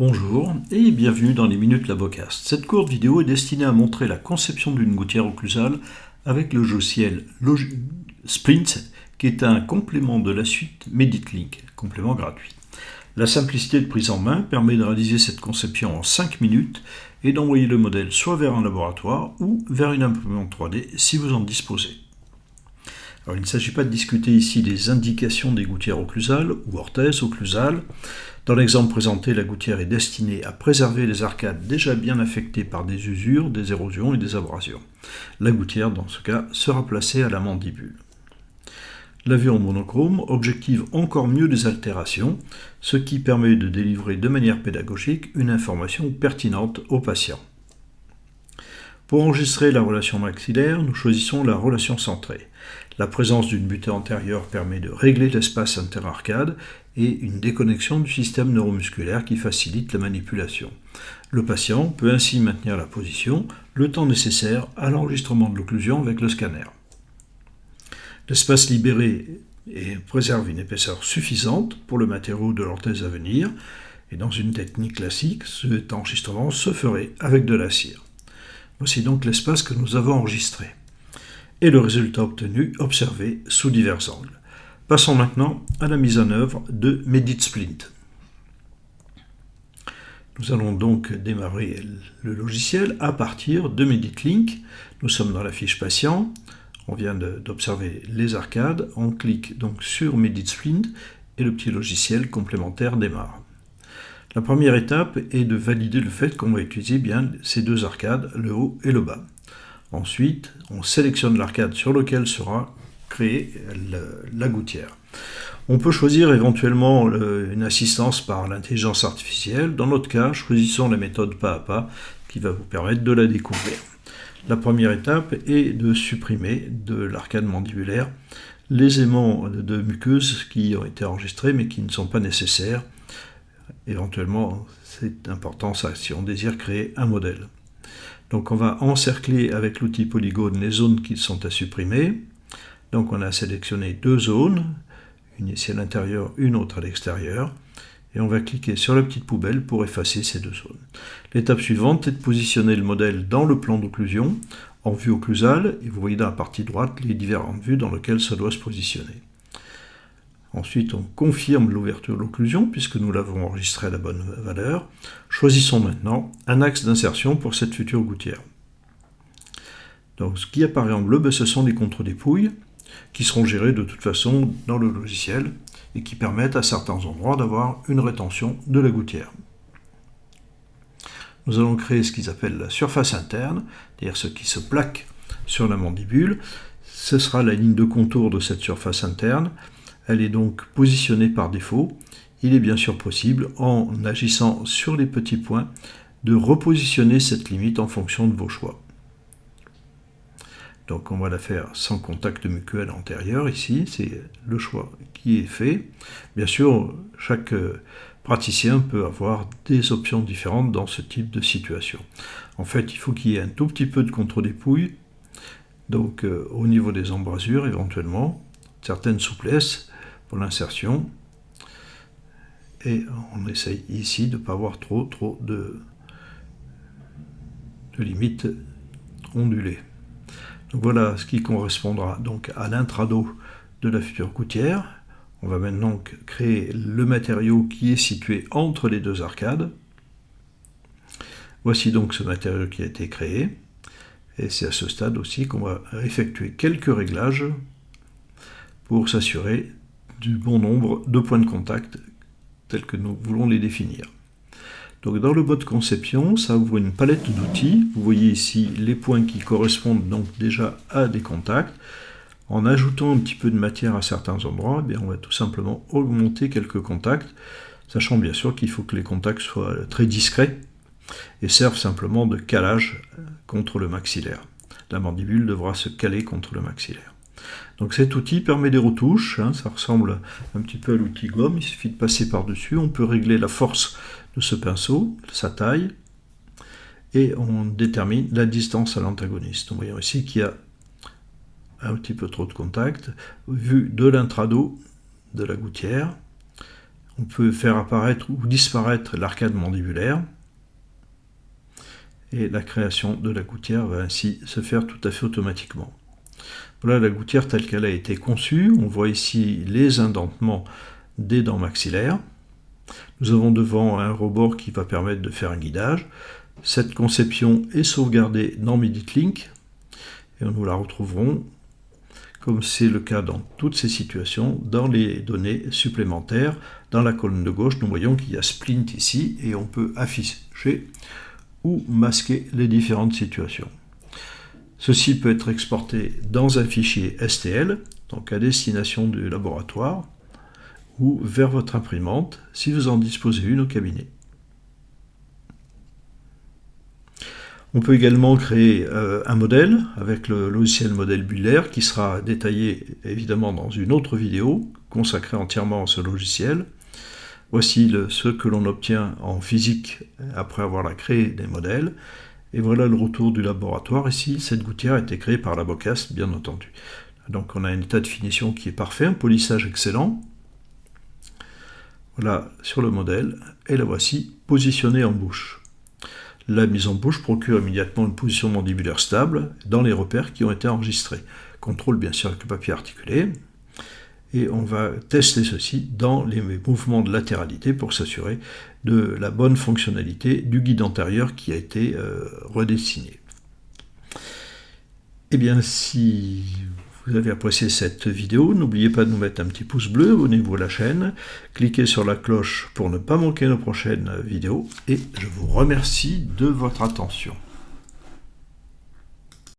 Bonjour et bienvenue dans les Minutes Labocast. Cette courte vidéo est destinée à montrer la conception d'une gouttière occlusale avec le logiciel Splint, qui est un complément de la suite MeditLink, complément gratuit. La simplicité de prise en main permet de réaliser cette conception en 5 minutes et d'envoyer le modèle soit vers un laboratoire ou vers une imprimante 3D si vous en disposez. Alors, il ne s'agit pas de discuter ici des indications des gouttières occlusales ou orthèses occlusales. Dans l'exemple présenté, la gouttière est destinée à préserver les arcades déjà bien affectées par des usures, des érosions et des abrasions. La gouttière, dans ce cas, sera placée à la mandibule. La vue en monochrome objective encore mieux les altérations, ce qui permet de délivrer de manière pédagogique une information pertinente au patient. Pour enregistrer la relation maxillaire, nous choisissons la relation centrée. La présence d'une butée antérieure permet de régler l'espace interarcade et une déconnexion du système neuromusculaire qui facilite la manipulation. Le patient peut ainsi maintenir la position le temps nécessaire à l'enregistrement de l'occlusion avec le scanner. L'espace libéré préserve une épaisseur suffisante pour le matériau de l'orthèse à venir, et dans une technique classique, cet enregistrement se ferait avec de la cire. Voici donc l'espace que nous avons enregistré et le résultat obtenu observé sous divers angles. Passons maintenant à la mise en œuvre de MeditSplint. Nous allons donc démarrer le logiciel à partir de MeditLink. Nous sommes dans la fiche patient, on vient d'observer les arcades, on clique donc sur MeditSplint et le petit logiciel complémentaire démarre. La première étape est de valider le fait qu'on va utiliser bien ces deux arcades, le haut et le bas. Ensuite, on sélectionne l'arcade sur laquelle sera créée la gouttière. On peut choisir éventuellement une assistance par l'intelligence artificielle. Dans notre cas, choisissons la méthode pas à pas qui va vous permettre de la découvrir. La première étape est de supprimer de l'arcade mandibulaire les aimants de muqueuse qui ont été enregistrés mais qui ne sont pas nécessaires. Éventuellement, c'est important ça si on désire créer un modèle. Donc on va encercler avec l'outil polygone les zones qui sont à supprimer. Donc on a sélectionné deux zones, une ici à l'intérieur, une autre à l'extérieur, et on va cliquer sur la petite poubelle pour effacer ces deux zones. L'étape suivante est de positionner le modèle dans le plan d'occlusion, en vue occlusale, et vous voyez dans la partie droite les différentes vues dans lesquelles ça doit se positionner. Ensuite, on confirme l'ouverture de l'occlusion puisque nous l'avons enregistré à la bonne valeur. Choisissons maintenant un axe d'insertion pour cette future gouttière. Donc, ce qui apparaît en bleu, ce sont les contre-dépouilles qui seront gérées de toute façon dans le logiciel et qui permettent à certains endroits d'avoir une rétention de la gouttière. Nous allons créer ce qu'ils appellent la surface interne, c'est-à-dire ce qui se plaque sur la mandibule. Ce sera la ligne de contour de cette surface interne. Elle est donc positionnée par défaut. Il est bien sûr possible, en agissant sur les petits points, de repositionner cette limite en fonction de vos choix. Donc on va la faire sans contact muqueux à l'antérieur, ici, c'est le choix qui est fait. Bien sûr, chaque praticien peut avoir des options différentes dans ce type de situation. En fait, il faut qu'il y ait un tout petit peu de contre-dépouille, donc au niveau des embrasures éventuellement, certaines souplesses pour l'insertion, et on essaye ici de ne pas avoir trop de limites ondulées. Donc voilà ce qui correspondra donc à l'intrado de la future gouttière. On va maintenant créer le matériau qui est situé entre les deux arcades. Voici donc ce matériau qui a été créé, et c'est à ce stade aussi qu'on va effectuer quelques réglages pour s'assurer du bon nombre de points de contact tels que nous voulons les définir. Donc dans le mode conception, ça ouvre une palette d'outils. Vous voyez ici les points qui correspondent donc déjà à des contacts. En ajoutant un petit peu de matière à certains endroits, on va tout simplement augmenter quelques contacts, sachant bien sûr qu'il faut que les contacts soient très discrets et servent simplement de calage contre le maxillaire. La mandibule devra se caler contre le maxillaire. Donc cet outil permet des retouches, ça ressemble un petit peu à l'outil gomme, il suffit de passer par-dessus, on peut régler la force de ce pinceau, sa taille, et on détermine la distance à l'antagoniste. Nous voyons ici qu'il y a un petit peu trop de contact, vu de l'intrado de la gouttière, On peut faire apparaître ou disparaître l'arcade mandibulaire. Et la création de la gouttière va ainsi se faire tout à fait automatiquement. Voilà la gouttière telle qu'elle a été conçue. On voit ici les indentements des dents maxillaires. Nous avons devant un rebord qui va permettre de faire un guidage. Cette conception est sauvegardée dans MediTlink et nous la retrouverons, comme c'est le cas dans toutes ces situations, dans les données supplémentaires. Dans la colonne de gauche, nous voyons qu'il y a Splint ici et on peut afficher ou masquer les différentes situations. Ceci peut être exporté dans un fichier STL, donc à destination du laboratoire, ou vers votre imprimante, si vous en disposez une au cabinet. On peut également créer un modèle avec le logiciel modèle Buller qui sera détaillé évidemment dans une autre vidéo consacrée entièrement à ce logiciel. Voici ce que l'on obtient en physique après avoir créé des modèles. Et voilà le retour du laboratoire. Ici, cette gouttière a été créée par la Bocast, bien entendu. Donc on a un état de finition qui est parfait, un polissage excellent. Voilà sur le modèle, et la voici positionnée en bouche. La mise en bouche procure immédiatement une position mandibulaire stable dans les repères qui ont été enregistrés. Contrôle bien sûr avec le papier articulé. Et on va tester ceci dans les mouvements de latéralité pour s'assurer de la bonne fonctionnalité du guide antérieur qui a été redessiné. Eh bien, si vous avez apprécié cette vidéo, n'oubliez pas de nous mettre un petit pouce bleu, abonnez-vous à la chaîne, cliquez sur la cloche pour ne pas manquer nos prochaines vidéos, et je vous remercie de votre attention.